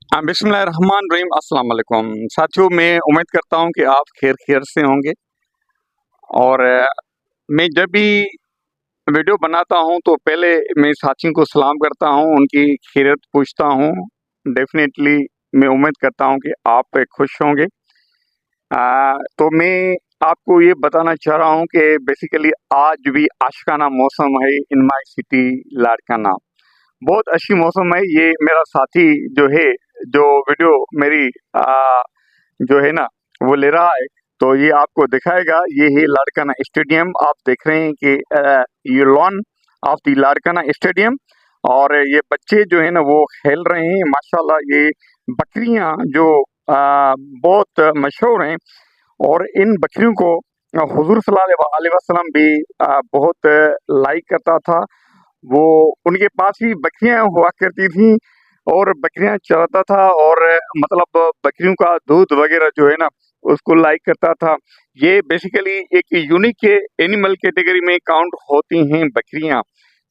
बिस्मिल्लाहिर्रहमानिर्रहीम। अस्सलाम वालेकुम साथियों, मैं उम्मीद करता हूँ कि आप खैर से होंगे। और मैं जब भी वीडियो बनाता हूँ तो पहले मैं साथियों को सलाम करता हूँ, उनकी खैरियत पूछता हूँ। डेफिनेटली मैं उम्मीद करता हूँ कि आप खुश होंगे। तो मैं आपको ये बताना चाह रहा हूँ कि बेसिकली आज भी आशिकाना मौसम है इन माय सिटी लाड़काना। बहुत अच्छी मौसम है। ये मेरा साथी जो है, जो वीडियो मेरी जो है ना वो ले रहा है, तो ये आपको दिखाएगा। ये है लाड़काना स्टेडियम। आप देख रहे हैं कि ये lawn of the Larkana stadium, और ये बच्चे जो है ना वो खेल रहे हैं। माशाल्लाह, ये बकरियां जो बहुत मशहूर हैं, और इन बकरियों को हुजूर सल्लल्लाहु अलैहि वसल्लम भी बहुत लाइक करता था। वो उनके पास ही बकरियां हुआ करती थी और बकरियां चराता था, और मतलब बकरियों का दूध वगैरह जो है ना उसको लाइक करता था। ये बेसिकली एक यूनिक एनिमल कैटेगरी में काउंट होती हैं बकरियां।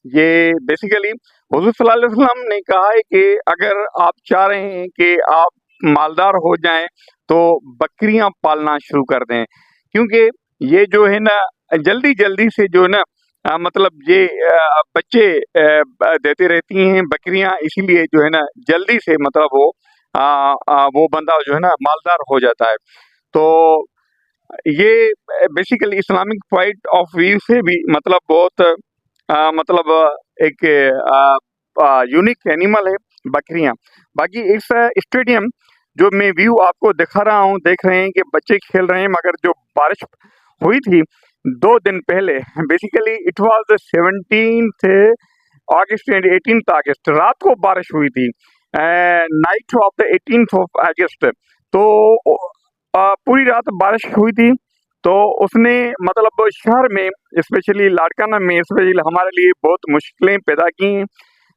ये बेसिकली हुजूर सल्लल्लाहु अलैहि वसल्लम ने कहा है कि अगर आप चाह रहे हैं कि आप मालदार हो जाएं तो बकरियां पालना शुरू कर दें, क्योंकि ये जो है ना जल्दी जल्दी से जो है ना मतलब ये बच्चे देते रहती हैं बकरियां, इसीलिए जो है ना जल्दी से मतलब वो बंदा जो है ना मालदार हो जाता है। तो ये basically Islamic point of view से भी मतलब बहुत मतलब एक यूनिक एनिमल है बकरियां। बाकी इस स्टेडियम जो मैं व्यू आपको दिखा रहा हूँ, देख रहे हैं कि बच्चे खेल रहे हैं, मगर जो बारिश हुई थी 2 दिन पहले, basically it was the 17th August and 18th अगस्त, रात को बारिश हुई थी, night of the 18th of अगस्त। तो पूरी रात बारिश हुई थी, तो उसने मतलब शहर में, स्पेशली लाड़काना में स्पेशली हमारे लिए बहुत मुश्किलें पैदा की हैं।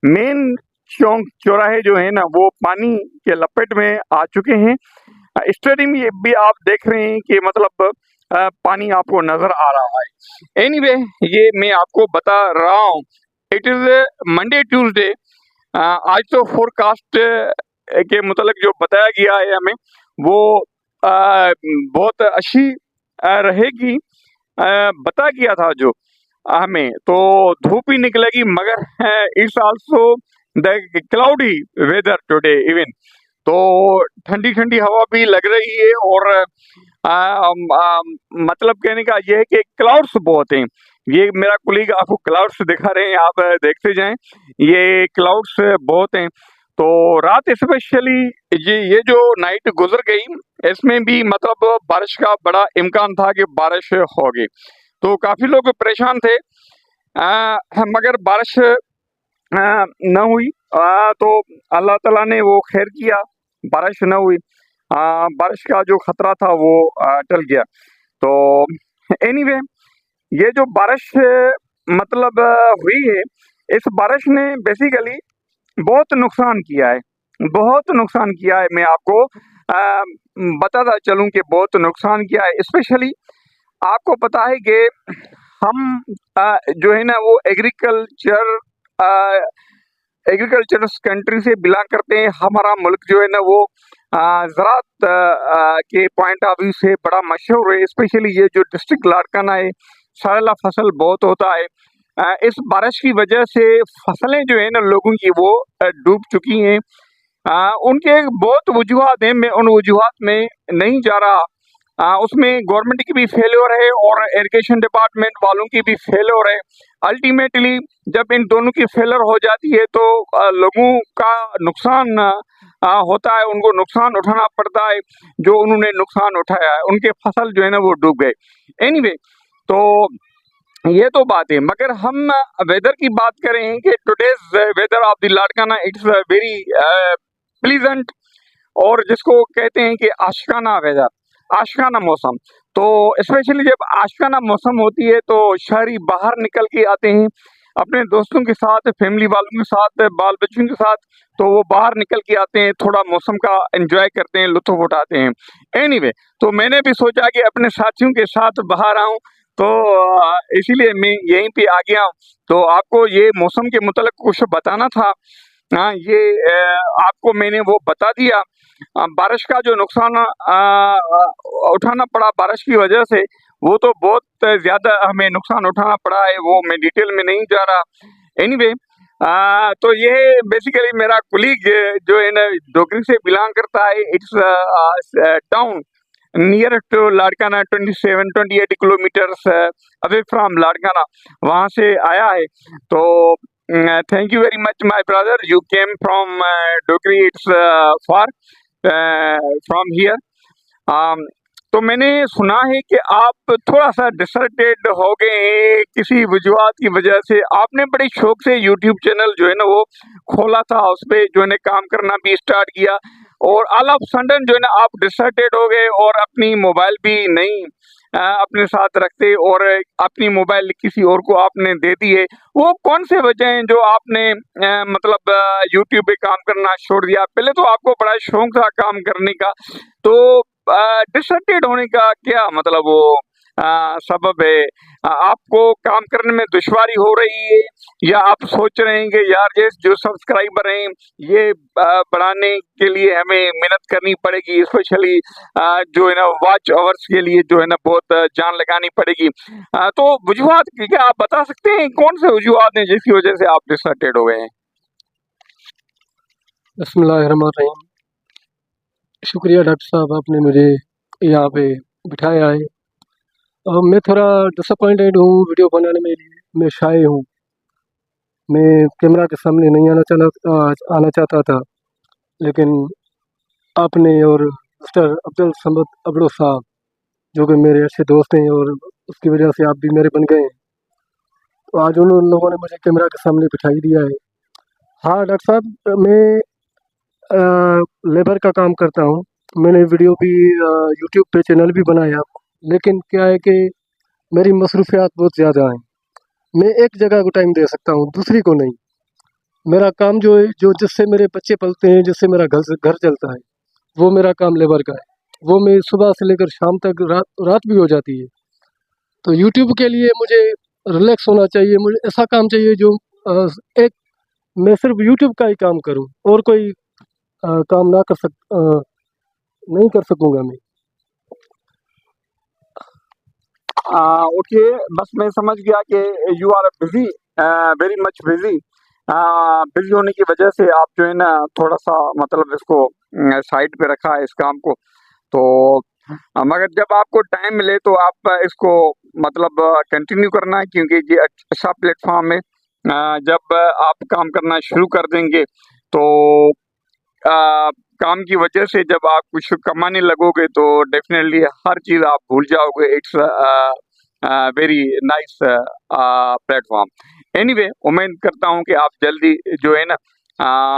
मेन चौक चौराहे जो है ना वो पानी के लपेट में आ चुके हैं। स्टेडियम ये भी आप देख रहे हैं कि मतलब पानी आपको नजर आ रहा है। एनीवे, ये मैं आपको बता रहा हूँ। It is Monday Tuesday. आज तो फोरकास्ट के मुतालिक जो बताया गया है हमें, वो बहुत अच्छी रहेगी। बता गया था जो हमें, तो धूप ही निकलेगी, मगर it's also the cloudy weather today even. तो ठंडी ठंडी हवा भी लग रही है, और मतलब कहने का ये है कि क्लाउड्स बहुत हैं। ये मेरा कुलीग आपको क्लाउड्स दिखा रहे हैं, आप देखते जाएं। ये क्लाउड्स बहुत हैं। तो रात स्पेशली ये जो नाइट गुजर गई, इसमें भी मतलब बारिश का बड़ा इम्कान था कि बारिश होगी, तो काफी लोग परेशान थे। मगर बारिश न हुई। तो अल्लाह ताला ने वो खैर किया, बारिश न हुई। बारिश का जो खतरा था वो टल गया। तो एनीवे, ये जो बारिश मतलब हुई है, इस बारिश ने बेसिकली बहुत नुकसान किया है, बहुत नुकसान किया है। मैं आपको बताता चलूं कि बहुत नुकसान किया है। स्पेशली आपको पता है कि हम जो है ना वो एग्रीकल्चर कंट्री से बिलोंग करते हैं। हमारा मुल्क जो है ना वो ज़राअत के पॉइंट ऑफ व्यू से बड़ा मशहूर है। स्पेशली ये जो डिस्ट्रिक्ट लाड़काना है, सरेला फसल बहुत होता है। इस बारिश की वजह से फसलें जो है ना लोगों की वो डूब चुकी हैं। उनके बहुत वजूहात हैं, मैं उन वजूहात में नहीं जा रहा। उसमें गवर्नमेंट की भी फेल्योर है और इरिगेशन डिपार्टमेंट वालों की भी फेल्योर है। अल्टीमेटली जब इन दोनों की फेल्योर हो जाती है तो लोगों का नुकसान होता है, उनको नुकसान उठाना पड़ता है। जो उन्होंने नुकसान उठाया है, उनके फसल जो है ना वो डूब गए। एनीवे, तो ये तो बात है, मगर हम वेदर की बात करें कि today's weather of the Larkana it's very pleasant, और जिसको कहते हैं कि आशिकाना वेदर, आशिकाना मौसम। तो स्पेशली जब आशिकाना मौसम होती है तो शहरी बाहर निकल के आते हैं अपने दोस्तों के साथ, फैमिली वालों के साथ, बाल बच्चों के साथ। तो वो बाहर निकल के आते हैं, थोड़ा मौसम का एंजॉय करते हैं, लुत्फ उठाते हैं। एनीवे, तो मैंने भी सोचा कि अपने साथियों के साथ बाहर आऊं, तो इसीलिए मैं यहीं पे आ गया हूं। तो आपको ये मौसम के मुतालिक कुछ बताना था। ये आपको मैंने वो बता दिया। बारिश का जो नुकसान उठाना पड़ा बारिश की वजह से, वो तो बहुत ज़्यादा हमें नुकसान उठाना पड़ा है, वो मैं डिटेल में नहीं जा रहा। एनीवे तो ये बेसिकली मेरा कुलीग जो है ना डोगरी से बिलोंग करता है। It's town near to Larkana, 27-28 kilometres away from Larkana, वहाँ से आया है। तो thank you very much my brother, you came from Dokri, it's far from here. तो मैंने सुना है कि आप थोड़ा सा डिसर्टेड हो गए हैं किसी वजूहत की वजह से। आपने बड़े शौक से यूट्यूब चैनल जो है ना वो खोला था, उस पे जो है ना काम करना भी स्टार्ट किया, और ऑल ऑफ सडन जो है ना आप डिसर्टेड हो गए और अपनी मोबाइल भी नहीं अपने साथ रखते और अपनी मोबाइल किसी और को आपने दे दी है। वो कौन से वजह हैं जो आपने मतलब यूट्यूब पे काम करना छोड़ दिया? पहले तो आपको बड़ा शौक था काम करने का, तो डिसर्टेड होने का क्या मतलब वो सबब है? आपको काम करने में दुश्वारी हो रही है, या आप सोच रहे हैं कि यार ये जो सब्सक्राइबर हैं ये बढ़ाने के लिए हमें मेहनत करनी पड़ेगी, स्पेशली जो है ना वॉच आवर्स के लिए जो है ना बहुत जान लगानी पड़ेगी। तो वजूहत क्या आप बता सकते हैं, कौन से वजूहत हैं जिसकी वजह से आप डिसर्टेड हो गए हैं? बिस्मिल्लाहिर्रहमानिर्रहीम। शुक्रिया डॉक्टर साहब, आपने मुझे यहाँ पे बिठाया है। मैं थोड़ा डिसअपॉइंटेड हूँ वीडियो बनाने में लिए। मैं शाय हूँ, मैं कैमरा के सामने नहीं आना चाहता था, लेकिन आपने और मिस्टर अब्दुल समद अबड़ो साहब, जो कि मेरे अच्छे दोस्त हैं, और उसकी वजह से आप भी मेरे बन गए हैं। तो आज उन लोगों ने मुझे कैमरा के सामने बिठाई दिया है। हाँ डॉक्टर साहब, मैं लेबर का काम करता हूँ। मैंने वीडियो भी यूट्यूब पे चैनल भी बनाया, लेकिन क्या है कि मेरी मसरूफियात बहुत ज़्यादा हैं। मैं एक जगह को टाइम दे सकता हूँ, दूसरी को नहीं। मेरा काम जो है, जो जिससे मेरे बच्चे पलते हैं, जिससे मेरा घर चलता है, वो मेरा काम लेबर का है। वो मैं सुबह से लेकर शाम तक, रात भी हो जाती है। तो यूट्यूब के लिए मुझे रिलैक्स होना चाहिए, मुझे ऐसा काम चाहिए जो एक मैं सिर्फ यूट्यूब का ही काम करूं, और कोई काम नहीं कर सकूंगा मैं। ओके, बस मैं समझ गया कि you are busy, very much busy. Busy होने की वजह से आप जो है ना थोड़ा सा मतलब इसको साइड पे रखा है इस काम को। तो मगर जब आपको टाइम मिले तो आप इसको मतलब कंटिन्यू करना है, क्योंकि ये अच्छा प्लेटफॉर्म है। जब आप काम करना शुरू कर देंगे तो काम की वजह से जब आप कुछ कमाने लगोगे तो डेफिनेटली हर चीज़ आप भूल जाओगे। It's very nice platform. Anyway, उम्मीद करता हूँ कि आप जल्दी जो है ना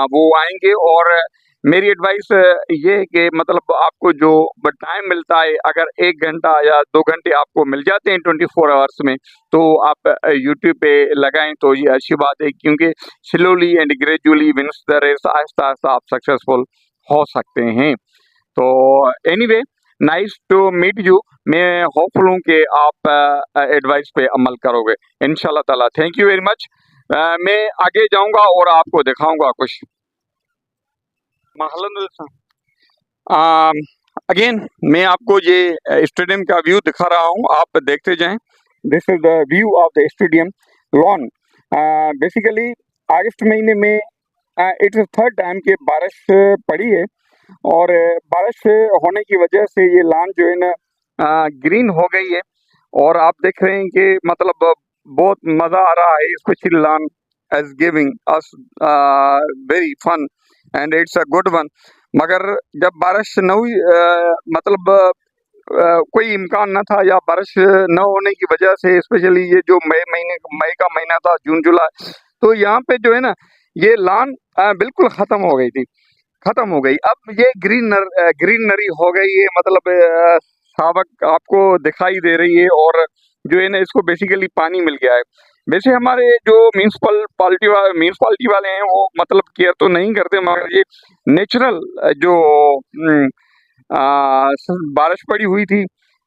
वो आएंगे, और मेरी एडवाइस ये है कि मतलब आपको जो टाइम मिलता है, अगर 1 घंटा या 2 घंटे आपको मिल जाते हैं 24 आवर्स में, तो आप यूट्यूब पे लगाएं तो ये अच्छी बात है, क्योंकि slowly and gradually wins the race, आहिस्ता आहिस्ता आप सक्सेसफुल हो सकते हैं। तो anyway, nice to meet you. मैं होपफुल हूँ कि आप एडवाइस पे अमल करोगे इंशाल्लाह ताला। Thank you very much. मैं आगे जाऊंगा और आपको दिखाऊंगा कुछ। अगेन मैं आपको ये स्टेडियम का व्यू दिखा रहा हूँ, आप देखते जाएं। This is the view of the stadium lawn. Basically अगस्त महीने में इट्स थर्ड टाइम कि बारिश पड़ी है, और बारिश होने की वजह से ये लॉन जो है ना ग्रीन हो गई है, और आप देख रहे हैं कि मतलब बहुत मज़ा आ रहा है, specially lawn is giving us very fun and it's a good one. मगर जब बारिश न हुई, मतलब कोई इम्कान न था, या बारिश न होने की वजह से, स्पेशली ये जो मई का महीना था, जून जुलाई, तो यहाँ पे जो है ना ये लॉन बिल्कुल ख़त्म हो गई थी, ख़त्म हो गई। अब ये ग्रीनरी हो गई है, मतलब सावक आपको दिखाई दे रही है, और जो है ना इसको बेसिकली पानी मिल गया है। वैसे हमारे जो म्यूनसिपालिटी वाले हैं वो मतलब केयर तो नहीं करते, मगर ये नेचुरल जो बारिश पड़ी हुई थी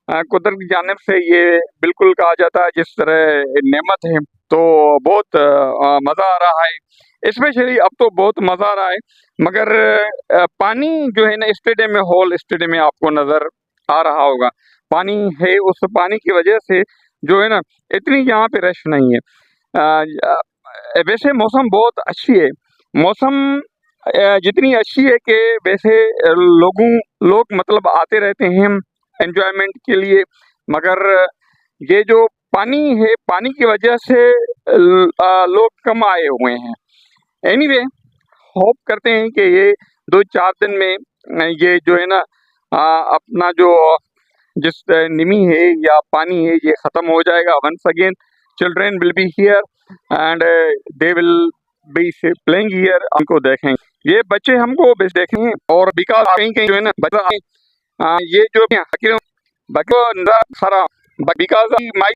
कुदरत की जानिब से, ये बिल्कुल कहा जाता है जिस तरह नेमत है। तो बहुत मज़ा आ रहा है। स्पेशली अब तो बहुत मज़ा आ रहा है, मगर पानी जो है ना स्टेडियम में, हॉल स्टेडियम में आपको नज़र आ रहा होगा। पानी है, उस पानी की वजह से जो है ना इतनी यहाँ पे रश नहीं है। वैसे मौसम बहुत अच्छी है, मौसम जितनी अच्छी है कि वैसे लोग मतलब आते रहते हैं एंजॉयमेंट के लिए, मगर ये जो पानी है, पानी की वजह से लोग कम आए हुए हैं। एनीवे, होप करते हैं कि ये 2-4 दिन में ये जो है ना अपना जो जिस निमी है या पानी है ये ख़त्म हो जाएगा। Once again children will be here and they will be playing here, हमको देखेंगे, ये बच्चे हमको बेस देखेंगे। और बिकॉज कहीं जो है ना बच्चा ये जो बच्चों सारा बिकॉज माई